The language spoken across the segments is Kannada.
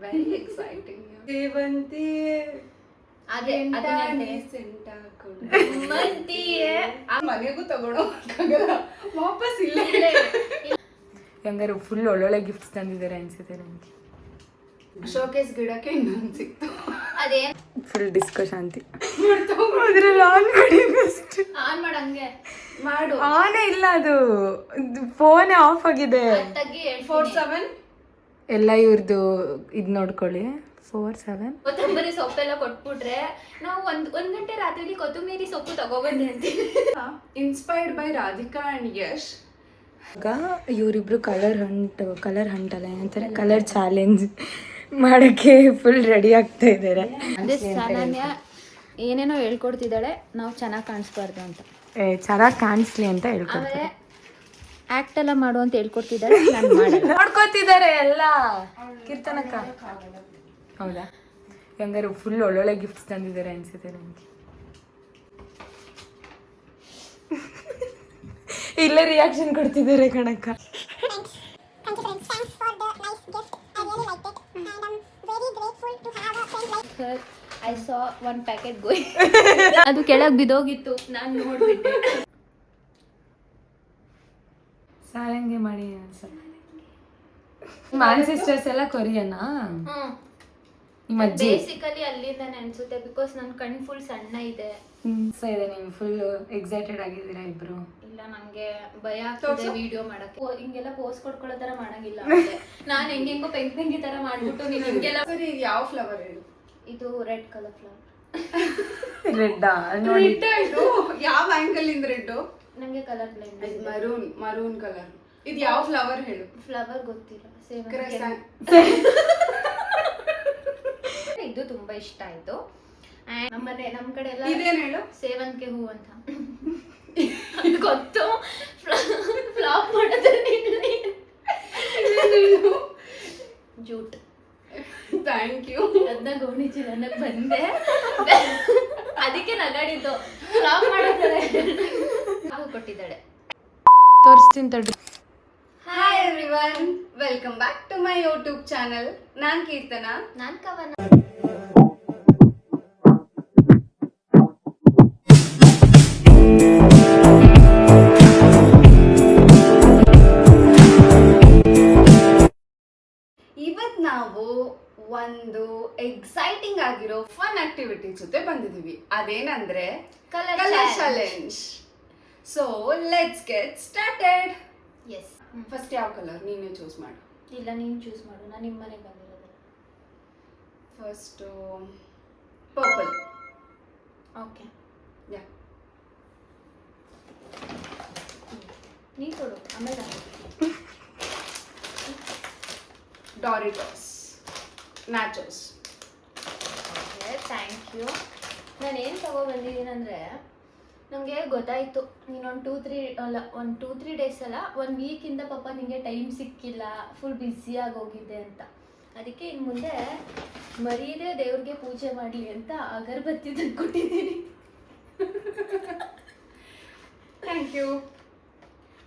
Very exciting. ಸೇವಂತಿ ಮನೆಗೂ ತಗೊಳೋಕ್ಕಾಗಲ್ಲ, ವಾಪಸ್ ಇಲ್ಲ. ಹಂಗಾರೆ ಫುಲ್ ಒಳ್ಳೊಳ್ಳೆ ಗಿಫ್ಟ್ಸ್ ತಂದಿದ್ದಾರೆ ಅನ್ಸುತ್ತೆ ನನಗೆ. ಶೋಕೇಸ್ ಗಿಡಕ್ಕೆ ಇನ್ನೊಂದು ಸಿಕ್ತು. ಅದೇ ಫುಲ್ ಡಿಸ್ಕೋ ಶಾಂತಿ. ಅದ್ರಲ್ಲಿ ಆನ್ ಮಾಡಿ ಫಸ್ಟ್. ಆನ್ ಮಾಡಂಗೆ ಮಾಡು. ಆನೇ ಇಲ್ಲ, ಅದು ಫೋನೇ ಆಫ್ ಆಗಿದೆ. 47 ಎಲ್ಲ ಇವ್ರದ್ದು ಇದು ನೋಡ್ಕೊಳ್ಳಿ. 47 ಕೊತ್ತಂಬರಿ ಸೊಪ್ಪೆಲ್ಲ ಕೊಟ್ಬಿಟ್ರೆ ನಾವು ಒಂದ್ ಗಂಟೆ ರಾತ್ರಿ ಕೊತ್ತಂಬರಿ ಸೊಪ್ಪು ತಗೊಬಂದೆ ಅಂತೀವಿ. Inspired by Radhika and Yash. ಈಗ ಇವರಿಬ್ರು ಕಲರ್ ಹಂಟ್ ಅಲ್ಲ ಏನಂತಾರೆ, ಕಲರ್ ಚಾಲೆಂಜ್ ಮಾಡೋಕ್ಕೆ ಫುಲ್ ರೆಡಿ ಆಗ್ತಾ ಇದ್ದಾರೆ. ಅದೇ ಸಾಮಾನ್ಯ ಏನೇನೋ ಹೇಳ್ಕೊಡ್ತಿದ್ದಾಳೆ, ನಾವು ಚೆನ್ನಾಗಿ ಕಾಣಿಸ್ಬಾರ್ದು ಅಂತ. ಚೆನ್ನಾಗಿ ಕಾಣಿಸ್ಲಿ ಅಂತ ಹೇಳ್ಕೊಡ್ತಾರೆ. ಆಮೇಲೆ ಆಕ್ಟ್ ಎಲ್ಲ ಮಾಡು ಅಂತ ಹೇಳ್ಕೊಡ್ತಿದ್ದಾಳೆ, ನಾನು ಮಾಡಲ್ಲ. ನೋಡ್ಕೊತಿದ್ದಾರೆ ಎಲ್ಲ. ಕೀರ್ತನಕ್ಕ ಹೌದಾ? ಹಂಗಾರೆ ಫುಲ್ ಒಳ್ಳೊಳ್ಳೆ ಗಿಫ್ಟ್ಸ್ ತಂದಿದ್ದಾರೆ ಅನ್ಸುತ್ತೆ ನನಗೆ. ಇಲ್ಲ ರಿಯಾಕ್ಷನ್ ಕೊಡ್ತಿದ್ದಾರೆ ಕಣಕ್ಕ. ಐ ಸಾ ಒನ್ ಪ್ಯಾಕೆಟ್ ಗೋಯ್. ಅದು ಕೆಳಗೆ ಬಿದ್ದೋಗಿತ್ತು, ನಾನು ನೋಡ್ಬಿಟ್ಟೆ. ಸಾರಂಗೆ ಮಾಡಿ ಅನ್ಸುತ್ತೆ. ಮ್ಯಾನ್ ಸಿಸ್ಟರ್ಸ್ ಎಲ್ಲ ಕೊರಿಯನಾ? ನಿಮ್ಮ ಅಜ್ಜಿ ಬೇಸಿಕಲಿ ಅಲ್ಲಿಂದಾನೆ ಅನ್ಸುತ್ತೆ, ಬಿಕಾಸ್ ನನ್ನ ಕಣ್ಣು ಫುಲ್ ಸಣ್ಣ ಇದೆ. ನೀವು ಫುಲ್ ಎಕ್ಸೈಟೆಡ್ ಆಗಿದ್ದೀರಾ ಇಬ್ರು? ಇಲ್ಲ, ನಂಗೆ ಭಯ ಆಗ್ತದೆ ವಿಡಿಯೋ ಮಾಡಕ್ಕೆ. ಹಿಂಗೆಲ್ಲ ಪೋಸ್ ಕೊಡ್ಕೊಳ್ಳೋ ತರ ಮಾಡಂಗಿಲ್ಲ. ನಾನು ಹೆಂಗೆಂಗೋ ಪೆಂಗಿ ತರ ಮಾಡ್ಬಿಟ್ಟು ನೀನು ಹಿಂಗೆಲ್ಲ. ಸರಿ, ಯಾವ ಫ್ಲವರ್ ಹೇಳು? ಇದು ರೆಡ್ ಕಲರ್ ಫ್ಲವರ್. ರೆಡ್ ಇದು ಯಾವ ಆಂಗಲ್ ಇಂದ ರೆಡ್? ನಂಗೆ ಕಲರ್ ಬ್ಲೈಂಡ್. Maroon colour. ಇದು ಯಾವ ಫ್ಲವರ್ ಹೇಳು? ಫ್ಲವರ್ ಗೊತ್ತಿಲ್ಲ. ಇದು ತುಂಬಾ ಇಷ್ಟ ಆಯ್ತು. ನಮ್ ಕಡೆ ಎಲ್ಲ ಇದೇನ್ ಹೇಳು? ಸೇವಂತಿಗೆ ಹೂ ಅಂತ ಗೊತ್ತು. ಫ್ಲಾಪ್ ಮಾಡೋದ್ರೆ ಜೂಟ್. Thank you. ಅದನ್ನ ಗೋಣಿಚಿ ನನಗೆ ಬಂದೆ, ಅದಕ್ಕೆ ನಗಾಡಿದ್ದು. ಫ್ಲಾಪ್ ಮಾಡೋದ್ರೆ ಕೊಟ್ಟಿದ್ದಾಳೆ. ತೋರಿಸ್ತೀನಿ ತಡ್ರಿ. Hi everyone, welcome back to my YouTube channel. ನಾನ್ ಕೀರ್ತನಾ. ನಾನ್ ಕವನ. ಇವತ್ ನಾವು ಒಂದು ಎಕ್ಸೈಟಿಂಗ್ ಆಗಿರೋ ಫನ್ ಆಕ್ಟಿವಿಟಿ ಜೊತೆ ಬಂದಿದೀವಿ. ಅದೇನಂದ್ರೆ colour challenge. So let's get started. Yes. First ಯಾವ ಕಲರ್ ನೀನೇ ಚೂಸ್ ಮಾಡು? ಇಲ್ಲ, ನೀನು ಚೂಸ್ ಮಾಡು. ನಾನು ನಿಮ್ಮ ಮನೆಗೆ ಬಂದಿರೋದು. First purple. Okay, yeah. ನೀ ಕೊಡು, ಆಮೇಲೆ ಡಾರಿಟೋಸ್ ನ್ಯಾಚೋಸ್. Thank you. ನಾನೇನು ತಗೊಬಂದಿದ್ದೀನಿ ಅಂದರೆ, ನನಗೆ ಗೊತ್ತಾಯಿತು ನೀನೊಂದು 2-3 ಡೇಸ್ ಅಲ್ಲ, 1 ವೀಕಿಂದ ಪಾಪ ನಿಮಗೆ ಟೈಮ್ ಸಿಕ್ಕಿಲ್ಲ, ಫುಲ್ ಬ್ಯುಸಿಯಾಗಿ ಹೋಗಿದ್ದೆ ಅಂತ. ಅದಕ್ಕೆ ಇನ್ನು ಮುಂದೆ ಮರೀದೇ ದೇವ್ರಿಗೆ ಪೂಜೆ ಮಾಡಲಿ ಅಂತ ಅಗರಬತ್ತಿ ತಂದ್ಕೊಟ್ಟಿದ್ದೀನಿ. Thank you.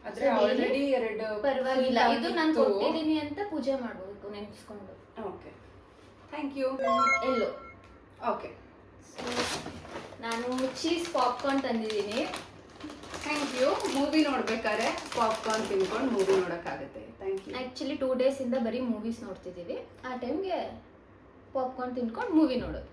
ಆದರೆ ಆಲ್ರೆಡಿ 2 ಪರವಾಗಿಲ್ಲ, ಇದು ನಾನು ಕೊಟ್ಟಿದ್ದೀನಿ ಅಂತ ಪೂಜೆ ಮಾಡಬೇಕು ನೆನೆಸ್ಕೊಂಡು. Okay, thank you. Yellow okay. ನಾನು ಚೀಸ್ ಪಾಪ್ಕಾರ್ನ್ ತಂದಿದ್ದೀನಿ. Thank you. ಮೂವಿ ನೋಡ್ಬೇಕಾದ್ರೆ ಪಾಪ್ಕಾರ್ನ್ ತಿನ್ಕೊಂಡು ಮೂವಿ ನೋಡೋಕ್ಕಾಗುತ್ತೆ. Thank you. ಆ್ಯಕ್ಚುಲಿ 2 ಡೇಸಿಂದ ಬರೀ ಮೂವೀಸ್ ನೋಡ್ತಿದ್ದೀವಿ. ಆ ಟೈಮ್ಗೆ ಪಾಪ್ಕಾರ್ನ್ ತಿನ್ಕೊಂಡು ಮೂವಿ ನೋಡೋದು.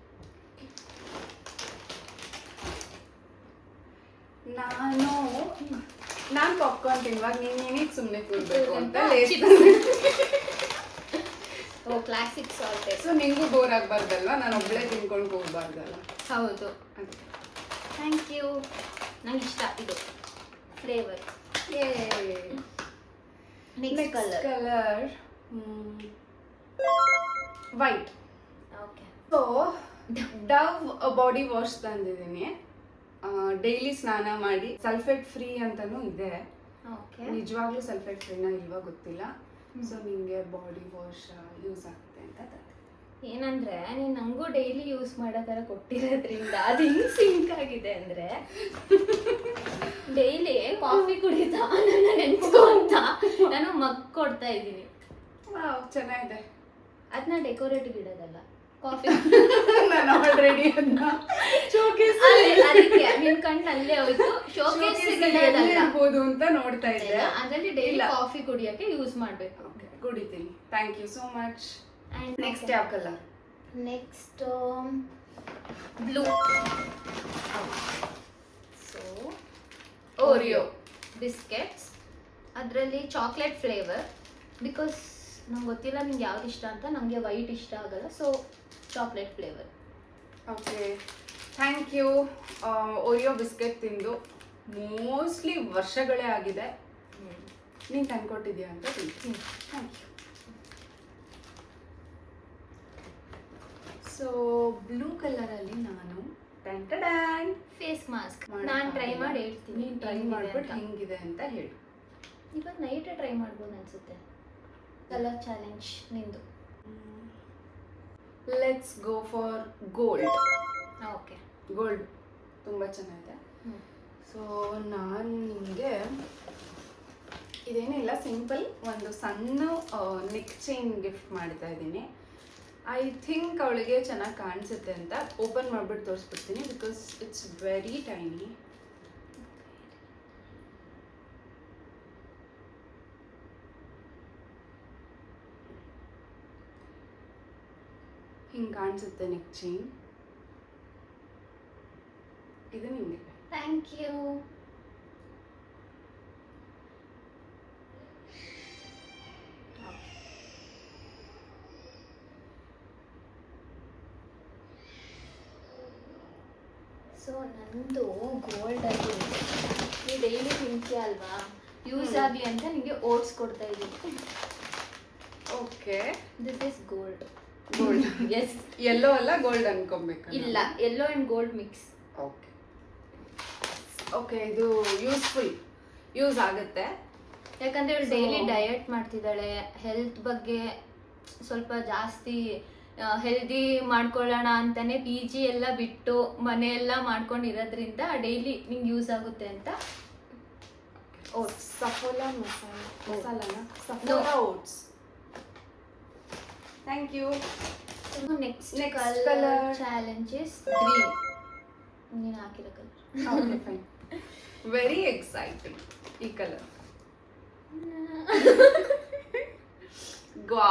ನಾನು ಪಾಪ್ಕಾರ್ನ್ ತಿನ್ನುವಾಗ ನೀನೇನಿಗೆ ಸುಮ್ಮನೆ ಕೂರ್ಬೇಕು ಅಂತ. ಓ, ಕ್ಲಾಸಿಕ್ ಸಾಲ್ಟ್. ಸೊ ನಿಂಗೂ ಬೋರ್ ಆಗಬಾರ್ದಲ್ವಾ, ನಾನು ಒಬ್ಬಳೇ ತಿನ್ಕೊಂಡು ಹೋಗ್ಬಾರ್ದಲ್ಲ. ಹೌದು. Thank you. ನಂಗೆ ಇಷ್ಟ ಇದು flavour. Next colour white. Okay. So Dove body wash ತಂದಿದ್ದೀನಿ. ಡೈಲಿ ಸ್ನಾನ ಮಾಡಿ ಸಲ್ಫೇಟ್ ಫ್ರೀ ಅಂತಾನೂ ಇದೆ. ಓಕೆ. ನಿಜವಾಗ್ಲೂ ಸಲ್ಫೇಟ್ ಫ್ರೀನಾ ಇಲ್ವಾ ಗೊತ್ತಿಲ್ಲ. ಸೊ ನಿಮಗೆ ಬಾಡಿ ವಾಶ್ ಯೂಸ್ ಆಗುತ್ತೆ ಅಂತ ತಂದೆ. ಏನಂದ್ರೆ ನೀನು ನಂಗೂ ಡೈಲಿ ಯೂಸ್ ಮಾಡೋ ಥರ ಕೊಟ್ಟಿರೋದ್ರಿಂದ ಅದು ಹಿಂಗೆ ಸಿಂಕ್ ಆಗಿದೆ. ಅಂದರೆ ಡೈಲಿ ಕಾಫಿ ಕುಡಿತಾ ನನ್ನ ನೆನ್ಸ್ಕೊ ಅಂತ ನಾನು ಮಗ್ ಕೊಡ್ತಾ ಇದ್ದೀನಿ. ವಾವ್, ಚೆನ್ನಾಗಿದೆ. ಅದನ್ನ ಡೆಕೋರೇಟಿವ್ ಇಡೋದಲ್ಲ, ಕಾಫಿ. ನಾನು ಆಲ್ರೆಡಿ ಅದನ್ನ ಶೋಕೇಸ್ ಅದಕ್ಕೆ ನಿನ್ ಕಣ್ಣು ಅಲ್ಲೇ ಹೋಯ್ತು. ಶೋಕೇಸ್ ಇರ್ಬೋದು ಅಂತ ನೋಡ್ತಾ ಇದ್ದೆ. ಅದರಲ್ಲಿ ಡೈಲಿ ಕಾಫಿ ಕುಡಿಯೋಕೆ ಯೂಸ್ ಮಾಡಬೇಕು. ಕುಡಿತೀನಿ. Thank you so much. Next ಯಾವ ಕಲರ್? Next blue. So Oreo biscuits, ಅದರಲ್ಲಿ ಚಾಕ್ಲೇಟ್ ಫ್ಲೇವರ್. ಬಿಕಾಸ್ ನಂಗೆ ಗೊತ್ತಿಲ್ಲ ನಿಮ್ಗೆ ಯಾವ್ದು ಇಷ್ಟ ಅಂತ. ನನಗೆ ವೈಟ್ ಇಷ್ಟ ಆಗಲ್ಲ, so chocolate flavour. Okay, thank you. Oreo biscuit ತಿಂದು ಮೋಸ್ಟ್ಲಿ ವರ್ಷಗಳೇ ಆಗಿದೆ. ನೀನು ತಂದ್ಕೊಟ್ಟಿದ್ಯಾ ಅಂತ ತಿಂತೀನಿ. Thank you. ಸೊ ಬ್ಲೂ ಕಲರಲ್ಲಿ ನಾನು ಟೆಂಟಡ್ಯಾನ್ ಫೇಸ್ ಮಾಸ್ಕ್ ನಾನು ಟ್ರೈ ಮಾಡಿ ಹೇಳ್ತೀನಿ. ನೀನು ಟ್ರೈ ಮಾಡ್ಬಿಟ್ಟು ಹೆಂಗಿದೆ ಅಂತ ಹೇಳು. ಇವತ್ತು ನೈಟೇ ಟ್ರೈ ಮಾಡ್ಬೋದು ಅನ್ಸುತ್ತೆ. ಕಲರ್ ಚಾಲೆಂಜ್ ನಿಂದು. Let's go for gold. Okay, gold ತುಂಬ ಚೆನ್ನಾಗಿದೆ. ಸೊ ನಾನು ನಿಮಗೆ ಇದೇನಿಲ್ಲ, ಸಿಂಪಲ್ ಒಂದು ಸಣ್ಣ ನೆಕ್ ಚೈನ್ ಗಿಫ್ಟ್ ಮಾಡ್ತಾ ಇದ್ದೀನಿ. ಐ ಥಿಂಕ್ ಅವಳಿಗೆ ಚೆನ್ನಾಗಿ ಕಾಣಿಸುತ್ತೆ ಅಂತ ಓಪನ್ ಮಾಡಿಬಿಟ್ಟು ತೋರಿಸ್ಬಿಡ್ತೀನಿ. Because it's very tiny. ಹಿಂಗೆ ಕಾಣಿಸುತ್ತೆ ನೆಕ್ ಚೈನ್. ಇದು ನಿಮಗೆ. Thank you. ಸೊ ನಂದು ಗೋಲ್ಡಲ್ಲಿ ನೀವು ಡೈಲಿ ತಿಂತೀಯ ಅಲ್ವಾ, ಯೂಸ್ ಆಗಲಿ ಅಂತ ನಿಮಗೆ ಓಟ್ಸ್ ಕೊಡ್ತಾ ಇದ್ದೀನಿ. Okay, this is gold. Gold. Yes, yellow ಅಲ್ಲ ಗೋಲ್ಡ್ ಅನ್ಕೊಬೇಕು. ಇಲ್ಲ, yellow and gold mix. Okay okay, ಇದು ಯೂಸ್ ಆಗುತ್ತೆ. ಯಾಕಂದರೆ ಇವಳು ಡೈಲಿ ಡಯಟ್ ಮಾಡ್ತಿದ್ದಾಳೆ. ಹೆಲ್ತ್ ಬಗ್ಗೆ ಸ್ವಲ್ಪ ಜಾಸ್ತಿ ಹೆಲ್ದಿ ಮಾಡ್ಕೊಳ್ಳೋಣ ಅಂತಾನೆ ಪಿ ಜಿ ಎಲ್ಲ ಬಿಟ್ಟು ಮನೆಯೆಲ್ಲ ಮಾಡ್ಕೊಂಡಿರೋದ್ರಿಂದ ಡೈಲಿ ನಿಂಗೆ ಯೂಸ್ ಆಗುತ್ತೆ ಅಂತ ಓಟ್ಸ್. ಸಫೋಲಾ ಮಸಾಲಾನ Saffola oats. Thank you. Next Next colour colour. Challenge is green. ನೀನು ಹಾಕಿರೋ colour. Okay, fine. Very exciting ಈ ಕಲರ್. ಗ್ವಾ.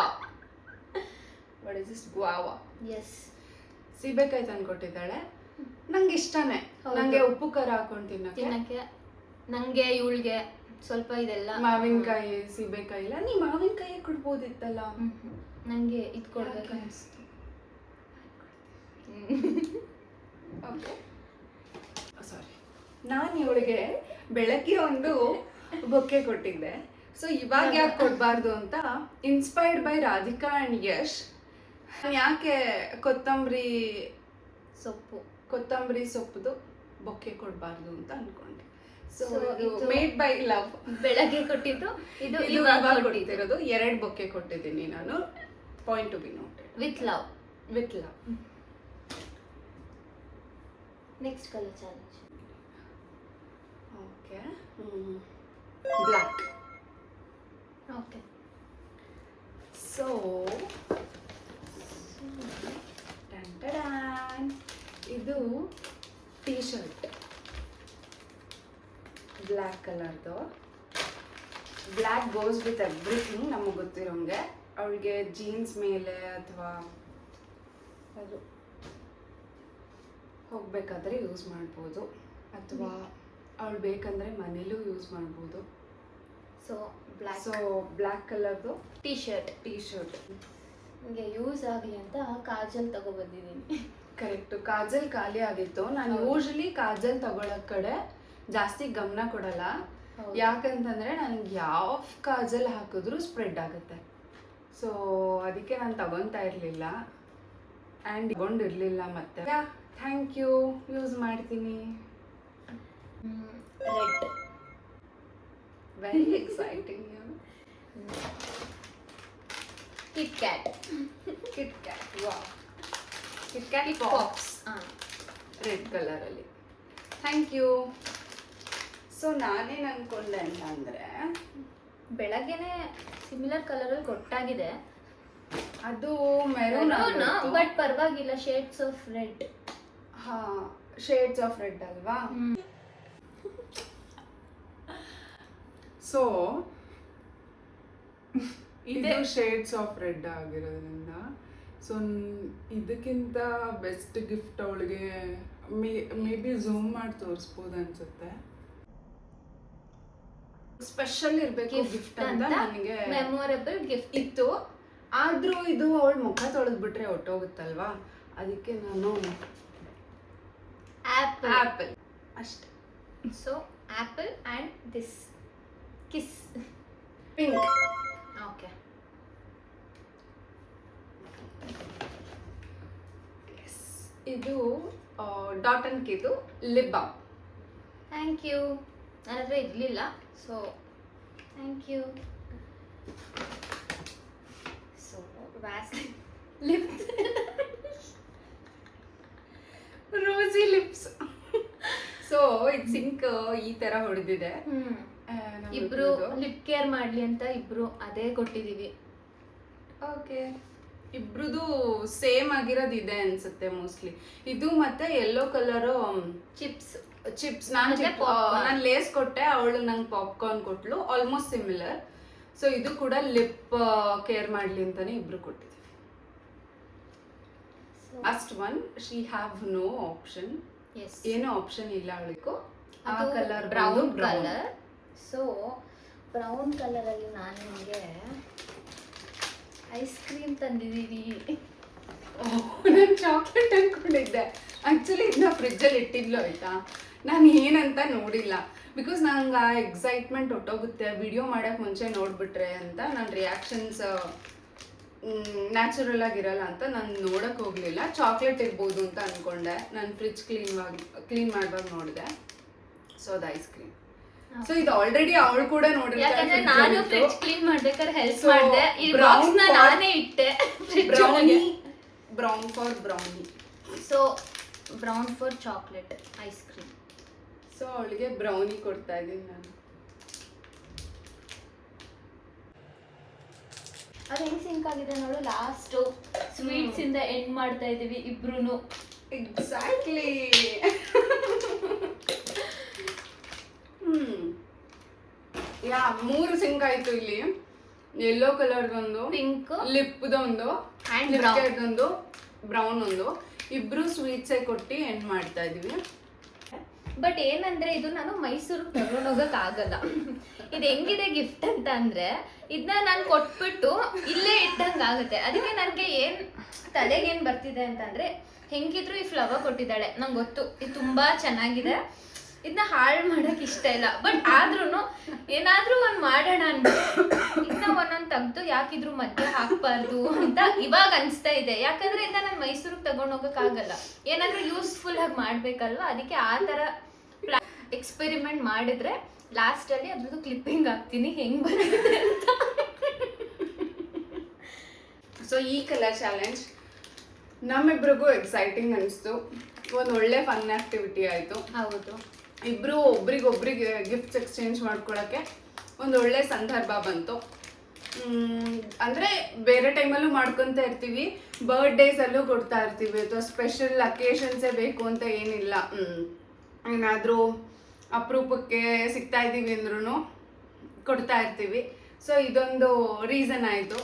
What is this? Guava. Yes, ಸೀಬೆಕಾಯಿ ತಂದ್ಕೊಟ್ಟಿದ್ದಾಳೆ. ನಂಗೆ ಇಷ್ಟನೇ. ನಂಗೆ ಉಪ್ಪು ಖಾರ ಹಾಕೊಂಡು ತಿನ್ನಕ್ಕೆ. ನಂಗೆ ಇವಳಿಗೆ ಸ್ವಲ್ಪ ಇದೆಲ್ಲ ಮಾವಿನಕಾಯಿ ಸೀಬೆಕಾಯಿ ಇಲ್ಲ. ನೀ ಮಾವಿನಕಾಯಿ ಕೊಡ್ಬೋದಿತ್ತಲ್ಲ. ನಂಗೆ ಇದು ಕೊಡ್ಬೇಕು ಅನಿಸ್ತು. ಓಕೆ, ಸಾರಿ. ನಾನು ಇವಳಿಗೆ ಬೆಳಗ್ಗೆ ಒಂದು ಬೊಕ್ಕೆ ಕೊಟ್ಟಿದ್ದೆ. ಸೊ ಇವಾಗ ಯಾಕೆ ಕೊಡಬಾರ್ದು ಅಂತ, inspired by Radhika and Yash, ಯಾಕೆ ಕೊತ್ತಂಬರಿ ಸೊಪ್ಪುದು ಬೊಕ್ಕೆ ಕೊಡಬಾರ್ದು ಅಂತ ಅನ್ಕೊಂಡೆ. ಸೊ ಇದು ಮೇಡ್ ಬೈ ಲವ್. ಬೆಳಗ್ಗೆ ಕೊಟ್ಟಿದ್ದು, ಇದು ಇವಾಗ ಇವಾಗ ಕೊಟ್ಟಿರೋದು. 2 ಬೊಕ್ಕೆ ಕೊಟ್ಟಿದ್ದೀನಿ ನಾನು. Point to be noted. With love. Next colour challenge. Okay, black. Okay, so ಇದು ಟೀ ಶರ್ಟ್ ಬ್ಲ್ಯಾಕ್ ಕಲರ್ದು. Black goes with everything. ನಮಗೆ ಗೊತ್ತಿರೋಂಗೆ ಅವಳಿಗೆ ಜೀನ್ಸ್ ಮೇಲೆ ಅಥವಾ ಅದು ಹೋಗ್ಬೇಕಾದ್ರೆ ಯೂಸ್ ಮಾಡ್ಬೋದು, ಅಥವಾ ಅವಳು ಬೇಕಂದ್ರೆ ಮನೇಲೂ ಯೂಸ್ ಮಾಡ್ಬೋದು. ಸೊ ಬ್ಲ್ಯಾಕ್ ಕಲರ್ದು ಟೀ ಶರ್ಟ್. ನನಗೆ ಯೂಸ್ ಆಗಲಿ ಅಂತ ಕಾಜಲ್ ತಗೊಬಂದಿದ್ದೀನಿ. ಕರೆಕ್ಟು. ಕಾಜಲ್ ಖಾಲಿ ಆಗಿತ್ತು. ನಾನು ಯೂಶಲಿ ಕಾಜಲ್ ತಗೊಳ್ಳೋ ಕಡೆ ಜಾಸ್ತಿ ಗಮನ ಕೊಡಲ್ಲ. ಯಾಕಂತಂದರೆ ನನಗೆ ಯಾವ ಕಾಜಲ್ ಹಾಕಿದ್ರೂ ಸ್ಪ್ರೆಡ್ ಆಗುತ್ತೆ. ಸೊ ಅದಕ್ಕೆ ನಾನು ತಗೊತಾ ಇರಲಿಲ್ಲ ಆ್ಯಂಡ್ ತಗೊಂಡಿರಲಿಲ್ಲ. ಮತ್ತೆ ಥ್ಯಾಂಕ್ ಯು, ಯೂಸ್ ಮಾಡ್ತೀನಿ. Red. Very exciting. Kit Kat. Wow, Kit Kat pops red ಕಲರಲ್ಲಿ. Thank you. ಸೊ ನಾನೇನು ಅಂದ್ಕೊಂಡೆ ಅಂತಂದರೆ, ಬೆಳಗ್ಗೆನೆ ಸಿಮಿಲರ್ ಕಲರಲ್ಲಿ ಕೊಟ್ಟಾಗಿದೆ. ಅದು ಮೆರೂನ್ ಬಟ್ ಪರವಾಗಿಲ್ಲ, ಶೇಡ್ಸ್ ಆಫ್ ರೆಡ್. ಹಾ, ಶೇಡ್ಸ್ ಆಫ್ ರೆಡ್ ಅಲ್ವಾ? ಸೊ ಇದು ಶೇಡ್ಸ್ ಆಫ್ ರೆಡ್ ಆಗಿರೋದ್ರಿಂದ ಸೊ ಇದಕ್ಕಿಂತ ಬೆಸ್ಟ್ ಗಿಫ್ಟ್ ಅವಳಿಗೆ ಮೇ ಬಿ ಝೂಮ್ ಮಾಡಿ ತೋರಿಸ್ಬೋದು ಅನ್ಸುತ್ತೆ. ಸ್ಪೆಷಲ್ ಇರಬೇಕು ಗಿಫ್ಟ್ ಅಂತ ನನಗೆ ಮೆಮೊರೇಬಲ್ ಗಿಫ್ಟ್ ಇತ್ತು. ಆದ್ರೂ ಇದು ಅವಳ ಮುಖ ತೊಳೆದ್ಬಿಟ್ರೆ ಹೊಟ್ಟೋಗುತ್ತಲ್ವಾ, ಅದಕ್ಕೆ ನಾನು ಆಪಲ್ ಅಷ್ಟೇ. So apple and this kiss pink. Okay, ಇದು ಡಾಟ್ ಅಂಡ್ ಕಿದು ಲಿಪ್ ಬಾಮ್. Thank you. ನನ್ನ ಹತ್ರ ಇರಲಿಲ್ಲ, so thank you. So Vaseline lip rosy lips. So ಇದು ಸಿಂಕ್ ಈ ತರ ಹೊಡೆದಿದೆ. ಇಬ್ರು ಲಿಪ್ ಕೇರ್ ಮಾಡ್ಲಿ ಅಂತ ಇಬ್ರು ಅದೇ ಕೊಟ್ಟಿದೀವಿ. ಓಕೆ, ಇಬ್ರದು ಸೇಮ್ ಆಗಿರೋದು ಇದೆ ಅನ್ಸುತ್ತೆ ಮೋಸ್ಟ್ಲಿ. ಇದು ಮತ್ತೆ ಯೆಲ್ಲೋ ಕಲರು ಚಿಪ್ಸ್. ನಾನು ಲೇಸ್ ಕೊಟ್ಟೆ, ಅವಳು ನಂಗೆ ಪಾಪ್ಕಾರ್ನ್ ಕೊಟ್ಲು, ಆಲ್ಮೋಸ್ಟ್ ಸಿಮಿಲರ್. ಸೊ ಇದು ಕೂಡ ಲಿಪ್ ಕೇರ್ ಮಾಡ್ಲಿ ಅಂತಾನೆ ಇಬ್ರು ಕೊಟ್ಟಿದ್ದೀವಿ. First one she have no option, ಏನೋ ಆಪ್ಷನ್ ಇಲ್ಲ ಅವಳಿಗೂ. ಆ colour brown colour. So brown colour ಅಲ್ಲಿ ನಾನು ನಿಮಗೆ ಐಸ್ ಕ್ರೀಮ್ ತಂದಿದ್ದೀವಿ. ನಾನು ಚಾಕ್ಲೇಟ್ ಅನ್ಕೊಂಡಿದ್ದೆ. ಆಕ್ಚುಲಿ ಇದನ್ನ ಫ್ರಿಜ್ಜಲ್ಲಿ ಇಟ್ಟಿದ್ಲು ಆಯ್ತಾ, ನಾನು ಏನಂತ ನೋಡಿಲ್ಲ. ಬಿಕಾಸ್ ನಂಗೆ ಆ ಎಕ್ಸೈಟ್ಮೆಂಟ್ ಹೊಟ್ಟೋಗುತ್ತೆ ವಿಡಿಯೋ ಮಾಡೋಕ್ಕೆ ಮುಂಚೆ ನೋಡ್ಬಿಟ್ರೆ ಅಂತ. ನನ್ನ ರಿಯಾಕ್ಷನ್ಸ್ ನ್ಯಾಚುರಲ್ ಆಗಿರಲ್ಲ ಅಂತ ನಾನು ನೋಡಕ್ಕೆ ಹೋಗಲಿಲ್ಲ. ಚಾಕ್ಲೇಟ್ ಇರ್ಬೋದು ಅಂತ ಅಂದ್ಕೊಂಡೆ. ನಾನು ಫ್ರಿಜ್ ಕ್ಲೀನ್ ಮಾಡುವಾಗ ನೋಡಿದೆ. ಸೊ ಅದು ಐಸ್ ಕ್ರೀಮ್. ಸೊ ಇದು ಆಲ್ರೆಡಿ ಅವಳು ಕೂಡ ಯಾಕಂದ್ರೆ ನಾನು ಫ್ರಿಜ್ ಕ್ಲೀನ್ ಮಾಡ್ಬೇಕಾದ್ರೆ ಹೆಲ್ಪ್ ಮಾಡಿದೆ. ಈ ಬಾಕ್ಸ್ ನಾನೇ ಇಟ್ಟೆ. Brown for brownie. So brown for chocolate ice cream. So ಅವಳಿಗೆ ಬ್ರೌನಿ ಕೊಡ್ತಾ ಇದ್ದೀನಿ ನಾನು. ಅದು ಹೆಂಗ್ ಸಿಂಕ್ ಆಗಿದೆ ನೋಡು. ಲಾಸ್ಟ್ ಸ್ವೀಟ್ಸ್ ಇಂದ ಎಂಡ್ ಮಾಡ್ತಾ ಇದೀವಿ ಇಬ್ರುನು. ಎಕ್ಸಾಕ್ಟ್ಲಿ. ಯಾ, 3 ಸಿಂಕ್ ಆಯ್ತು ಇಲ್ಲಿ. ಯೆಲ್ಲೋ ಕಲರ್ದೊಂದು, ಪಿಂಕ್, ಲಿಪ್ದೊಂದು, ಲಿಪ್ಕೇರ್ದೊಂದು, ಬ್ರೌನ್ ಒಂದು. ಇಬ್ರು ಸ್ವೀಟ್ಸೇ ಕೊಟ್ಟು ಎಂಡ್ ಮಾಡ್ತಾ ಇದೀವಿ. ಬಟ್ ಏನಂದ್ರೆ ಇದು ನಾನು ಮೈಸೂರಿಗೆ ತಗೊಂಡು ಹೋಗಕ್ ಆಗಲ್ಲ. ಇದು ಹೆಂಗಿದೆ ಗಿಫ್ಟ್ ಅಂತ ಅಂದ್ರೆ ಇದನ್ನ ನಾನು ಕೊಟ್ಬಿಟ್ಟು ಇಲ್ಲೇ ಇಟ್ಟಂಗ ಆಗುತ್ತೆ. ಅದಕ್ಕೆ ನನಗೆ ತಲೆಗೆ ಏನ್ ಬರ್ತಿದೆ ಅಂತಂದ್ರೆ, ಹೆಂಗಿದ್ರು ಈ ಫ್ಲವರ್ ಕೊಟ್ಟಿದ್ದಾಳೆ, ನಂಗೆ ಗೊತ್ತು ಇದು ತುಂಬಾ ಚೆನ್ನಾಗಿದೆ, ಇದನ್ನ ಹಾಳು ಮಾಡಕ್ ಇಷ್ಟ ಇಲ್ಲ. ಬಟ್ ಆದ್ರೂ ಏನಾದ್ರೂ ಒಂದ್ ಮಾಡೋಣ ಅನ್ಬಿಟ್ಟು ಇದನ್ನ ಒಂದೊಂದ್ ತೆಗ್ದು ಯಾಕಿದ್ರು ಮಧ್ಯೆ ಹಾಕ್ಬಾರ್ದು ಅಂತ ಇವಾಗ ಅನ್ಸ್ತಾ ಇದೆ. ಯಾಕಂದ್ರೆ ಇದನ್ನ ನಾನು ಮೈಸೂರಿಗೆ ತಗೊಂಡ್ ಹೋಗಕ್ ಆಗಲ್ಲ, ಏನಾದ್ರೂ ಯೂಸ್ಫುಲ್ ಆಗಿ ಮಾಡ್ಬೇಕಲ್ವಾ. ಅದಕ್ಕೆ ಆ ತರ ಎಕ್ಸ್ಪೆರಿಮೆಂಟ್ ಮಾಡಿದ್ರೆ ಲಾಸ್ಟ್ ಅಲ್ಲಿ ಅದ್ರದ್ದು ಕ್ಲಿಪ್ಪಿಂಗ್ ಹಾಕ್ತೀನಿ ಹೆಂಗ್ ಬರುತ್ತೆ ಅಂತ. ಸೊ ಈ ಕಲರ್ ಚಾಲೆಂಜ್ ನಮ್ಮಿಬ್ರಿಗೂ ಎಕ್ಸೈಟಿಂಗ್ ಅನಿಸ್ತು. ಒಂದು ಒಳ್ಳೆ ಫನ್ ಆಕ್ಟಿವಿಟಿ ಆಯಿತು. ಹೌದು, ಇಬ್ರು ಒಬ್ರಿಗೊಬ್ರಿಗೆ ಗಿಫ್ಟ್ಸ್ ಎಕ್ಸ್ಚೇಂಜ್ ಮಾಡ್ಕೊಳಕ್ಕೆ ಒಂದು ಒಳ್ಳೆ ಸಂದರ್ಭ ಬಂತು. ಅಂದರೆ ಬೇರೆ ಟೈಮಲ್ಲೂ ಮಾಡ್ಕೊತಾ ಇರ್ತೀವಿ, ಬರ್ಡೇಸಲ್ಲೂ ಕೊಡ್ತಾ ಇರ್ತೀವಿ, ಅಥವಾ ಸ್ಪೆಷಲ್ ಅಕೇಶನ್ಸೇ ಬೇಕು ಅಂತ ಏನಿಲ್ಲ. ಏನಾದರೂ ಅಪರೂಪಕ್ಕೆ ಸಿಗ್ತಾ ಇದ್ದೀವಿ ಅಂದ್ರೂ ಕೊಡ್ತಾ ಇರ್ತೀವಿ. ಸೊ ಇದೊಂದು ರೀಸನ್ ಆಯಿತು.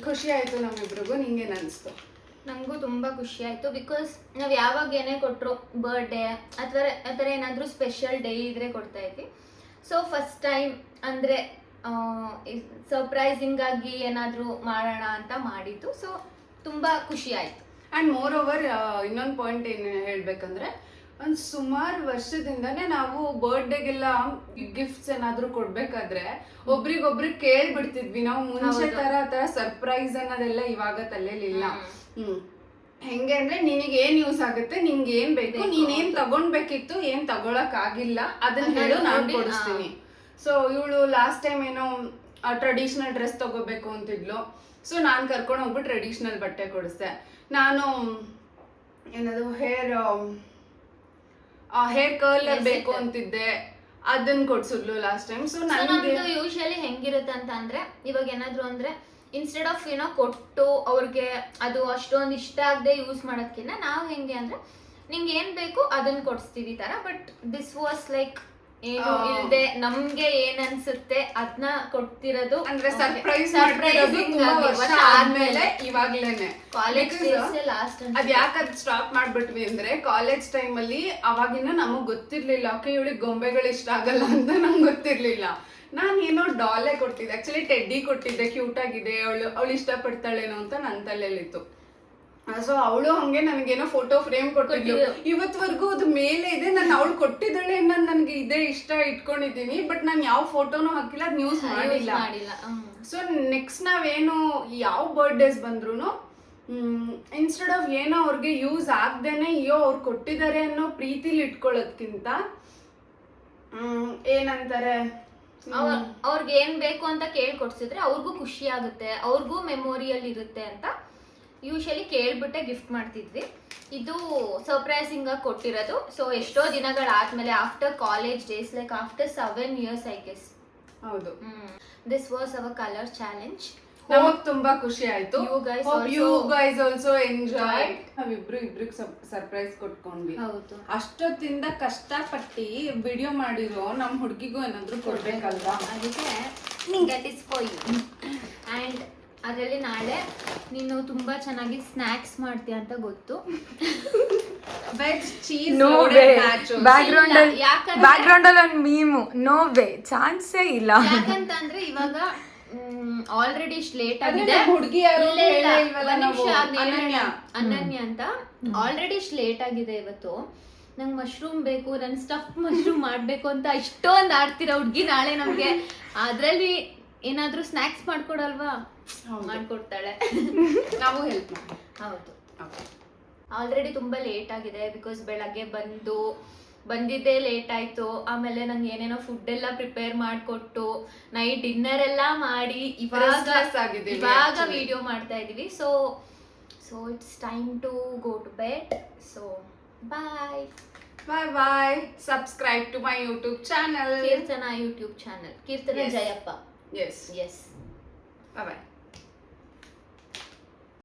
ಖುಷಿ ಆಯಿತು ನಮ್ಮಿಬ್ರಿಗೂ. ನಿಂಗೇನು ಅನಿಸ್ತು? ನನಗೂ ತುಂಬ ಖುಷಿ ಆಯಿತು. ಬಿಕಾಸ್ ನಾವು ಯಾವಾಗ ಏನೇ ಕೊಟ್ಟರು, ಬರ್ಡೇ ಅಥವಾ ಆ ಥರ ಏನಾದರೂ ಸ್ಪೆಷಲ್ ಡೇ ಇದ್ರೆ ಕೊಡ್ತಾ ಇದ್ವಿ. ಸೊ ಫಸ್ಟ್ ಟೈಮ್ ಅಂದರೆ ಸರ್ಪ್ರೈಸಿಂಗ್ ಆಗಿ ಏನಾದರೂ ಮಾಡೋಣ ಅಂತ ಮಾಡಿದ್ದು. ಸೊ ತುಂಬ ಖುಷಿ ಆಯಿತು. ಆ್ಯಂಡ್ ಮೋರ್ ಓವರ್ ಇನ್ನೊಂದು ಪಾಯಿಂಟ್ ಏನು ಹೇಳಬೇಕಂದ್ರೆ, ಒಂದು ಸುಮಾರು ವರ್ಷದಿಂದನೇ ನಾವು ಬರ್ಡೇಗೆಲ್ಲ ಗಿಫ್ಟ್ಸ್ ಏನಾದರೂ ಕೊಡ್ಬೇಕಾದ್ರೆ ಒಬ್ರಿಗೊಬ್ರಿಗೆ ಕೇಳ್ಬಿಡ್ತಿದ್ವಿ ನಾವು. ಮುಂಚೆ ತರ ಸರ್ಪ್ರೈಸ್ ಅನ್ನೋದೆಲ್ಲ ಇವಾಗ ತಲೆಲಿಲ್ಲ. ಹೆಂಗೆ ಅಂದ್ರೆ, ನಿನಗೆ ಏನ್ ಯೂಸ್ ಆಗುತ್ತೆ, ನಿಂಗೆ ಏನ್ ಬೇಕು, ನೀನೇನ್ ತಗೊಂಡ್ಬೇಕಿತ್ತು, ಏನ್ ತಗೊಳಕ್ ಆಗಿಲ್ಲ ಅದನ್ನ ಹೇಳು, ನಾನು ಕೊಡಿಸ್ತೀನಿ. ಸೊ ಇವಳು ಲಾಸ್ಟ್ ಟೈಮ್ ಏನೋ ಟ್ರೆಡಿಷನಲ್ ಡ್ರೆಸ್ ತಗೋಬೇಕು ಅಂತಿದ್ಲು. ಸೊ ನಾನು ಕರ್ಕೊಂಡು ಹೋಗ್ಬಿಟ್ಟು ಟ್ರೆಡಿಷನಲ್ ಬಟ್ಟೆ ಕೊಡಿಸ್ದೆ. ನಾನು ಏನದು ಹೇರ್ ಕರ್ಲರ್ ಬೇಕು ಅಂತಿದ್ದೆ, ಅದನ್ನ ಕೊಡ್ಸಿದ್ಲು ಲಾಸ್ಟ್ ಟೈಮ್. ಸೊ ನಮ್ದು ಯೂಶಲಿ ಹೆಂಗಿರುತ್ತೆ ಅಂತ ಅಂದ್ರೆ, ಇವಾಗ ಏನಾದ್ರು ಅಂದ್ರೆ ಇನ್ಸ್ಟೆಡ್ ಆಫ್ ಕೊಟ್ಟು ಅವ್ರಿಗೆ ಅದು ಅಷ್ಟೊಂದು ಇಷ್ಟ ಆಗದೆ ಯೂಸ್ ಮಾಡೋದಕ್ಕಿಂತ ನಾವು ಹೆಂಗೆ ಅಂದ್ರೆ ನಿಂಗೆ ಏನ್ ಬೇಕು ಅದನ್ನ ಕೊಡಿಸ್ತೀವಿ ತರ. ಬಟ್ ದಿಸ್ ವಾಸ್ ಲೈಕ್ ಏನು ಇಲ್ದೆ ನಮ್ಗೆ ಏನ್ ಅನ್ಸುತ್ತೆ ಅದನ್ನ ಕೊಡ್ತಿರೋದು, ಅಂದ್ರೆ ಸರ್ಪ್ರೈಸ್ ಮಾಡ್ತಿರೋದು ತುಂಬಾ ವರ್ಷ ಆದ್ಮೇಲೆ ಇವಾಗ್ಲೇನೆ. ಕಾಲೇಜ್ ಲಾಸ್ಟ್ ಅದ್ ಯಾಕೆ ಅದ್ ಸ್ಟಾಪ್ ಮಾಡ್ಬಿಟ್ವಿ ಅಂದ್ರೆ ಕಾಲೇಜ್ ಟೈಮ್ ಅಲ್ಲಿ ಅವಾಗಿನ ನಮಗ್ ಗೊತ್ತಿರ್ಲಿಲ್ಲ, ಓಕೆ ಇವಳಿಗೆ ಗೊಂಬೆಗಳು ಇಷ್ಟ ಆಗಲ್ಲ ಅಂತ ನಂಗೆ ಗೊತ್ತಿರ್ಲಿಲ್ಲ. ನಾನು ಏನೋ ಡಾಲೆ ಕೊಟ್ಟಿದ್ದೆ, ಆಕ್ಚುಲಿ ಟೆಡ್ಡಿ ಕೊಟ್ಟಿದ್ದೆ, ಕ್ಯೂಟ್ ಆಗಿದೆ, ಅವಳು ಇಷ್ಟ ಪಡ್ತಾಳೇನೋ ಅಂತ ನನ್ನ ತಲೆಯಲ್ಲಿತ್ತು. ಸೊ ಅವಳು ಹಂಗೆ ನನಗೇನೋ ಫೋಟೋ ಫ್ರೇಮ್ ಕೊಟ್ಟಿದ್ಲು, ಇವತ್ವರೆಗೂ ಅದು ಮೇಲೆ ಇದೆ. ನಾನು ಅವಳು ಕೊಟ್ಟಿದ್ದಾಳೆ, ನಾನು ನನಗೆ ಇದೇ ಇಷ್ಟ ಇಟ್ಕೊಂಡಿದ್ದೀನಿ, ಬಟ್ ನಾನು ಯಾವ ಫೋಟೋನು ಹಾಕಿಲ್ಲ, ಅದು ಯೂಸ್ ಮಾಡಿಲ್ಲ. ಸೊ ನೆಕ್ಸ್ಟ್ ನಾವೇನು ಯಾವ ಬರ್ಡೇಸ್ ಬಂದ್ರು ಇನ್ಸ್ಟೆಡ್ ಆಫ್ ಏನೋ ಅವ್ರಿಗೆ ಯೂಸ್ ಆಗ್ದೇನೆ ಅಯ್ಯೋ ಅವ್ರು ಕೊಟ್ಟಿದ್ದಾರೆ ಅನ್ನೋ ಪ್ರೀತಿಲಿ ಇಟ್ಕೊಳ್ಳೋದ್ಕಿಂತ ಏನಂತಾರೆ ಅವ್ರಿಗೆ ಏನ್ ಬೇಕು ಅಂತ ಕೇಳ್ಕೊಡ್ಸಿದ್ರೆ ಅವ್ರಿಗೂ ಖುಷಿ ಆಗುತ್ತೆ, ಅವ್ರಿಗೂ ಮೆಮೊರಿಯಲ್ಲಿ ಇರುತ್ತೆ ಅಂತ ಯೂಶಲಿ ಕೇಳ್ಬಿಟ್ಟೆ ಗಿಫ್ಟ್ ಮಾಡ್ತಿದ್ವಿ. ಇದು ಸರ್ಪ್ರೈಸಿಂಗ್ ಆಗಿ ಕೊಟ್ಟಿರೋದು. ಸೊ ಎಷ್ಟೋ ದಿನಗಳಾದ್ಮೇಲೆ after college days, like after 7 years I guess. ಹೌದು, this was our colour challenge. ನಮಗ್ ತುಂಬಾ ಖುಷಿ ಆಯ್ತು. You guys also enjoyed. ನಾವಿಬ್ರಿಗೆ ಸರ್ಪ್ರೈಸ್ ಕೊಟ್ಕೊಂಡ್ವಿ. ಹೌದು, ಅಷ್ಟೊತ್ತಿಂದ ಕಷ್ಟಪಟ್ಟು ವಿಡಿಯೋ ಮಾಡಿರೋ ನಮ್ ಹುಡುಗಿಗೂ ಏನಾದ್ರು ಕೊಡ್ಬೇಕಲ್ವಾ, ಅದಕ್ಕೆ that is for you. And ಅದರಲ್ಲಿ ನಾಳೆ ನೀನು ತುಂಬಾ ಚೆನ್ನಾಗಿ ಸ್ನಾಕ್ಸ್ ಮಾಡ್ತೀಯ ಅಂತ ಗೊತ್ತು. Veg cheese no way, background ಅಲ್ಲಿ ಒಂದು ಮೀಮು, ನೋ ವೇ, ಚಾನ್ಸೇ ಇಲ್ಲ. ಯಾಕಂತಂದ್ರೆ ಇವಾಗ ಆಲ್ರೆಡಿ ಇಷ್ಟು ಲೇಟ್ ಆಗಿದೆ. ಹುಡುಗಿ ಅನನ್ಯ ಅಂತ ಆಲ್ರೆಡಿ ಇಷ್ಟು ಲೇಟ್ ಆಗಿದೆ ಇವತ್ತು. ನಂಗೆ ಮಶ್ರೂಮ್ ಬೇಕು, ನನ್ ಸ್ಟಫ್ ಮಶ್ರೂಮ್ ಮಾಡ್ಬೇಕು ಅಂತ ಇಷ್ಟೊಂದು ಆಡ್ತಿರೋ ಹುಡ್ಗಿ ನಾಳೆ ನಮ್ಗೆ ಅದ್ರಲ್ಲಿ ಏನಾದ್ರೂ ಸ್ನಾಕ್ಸ್ ಮಾಡ್ಕೊಡಲ್ವಾ? ಮಾಡ್ಕೊಡ್ತಾಳೆ. ನಾವು ಹೆಲ್ಪ್ ಮಾಡಿ. ಹೌದು, ಆಲ್ರೆಡಿ ತುಂಬಾ ಲೇಟ್ ಆಗಿದೆ ಬಿಕಾಸ್ ಬೆಳಗ್ಗೆ ಬಂದಿದ್ದೇ ಲೇಟ್ ಆಯ್ತು. ಆಮೇಲೆ ನಂಗೆ ಏನೇನೋ ಫುಡ್ ಎಲ್ಲ ಪ್ರಿಪೇರ್ ಮಾಡಿಕೊಟ್ಟು ನೈಟ್ ಡಿನ್ನರ್ ಎಲ್ಲ ಮಾಡಿ ಇವಾಗ ವಿಡಿಯೋ ಮಾಡ್ತಾ ಇದೀವಿ. So it's time to go to bed. So bye bye. Subscribe to my YouTube channel, Keerthana YouTube channel, Keerthana Jayappa. Yes. Yes. Bye bye.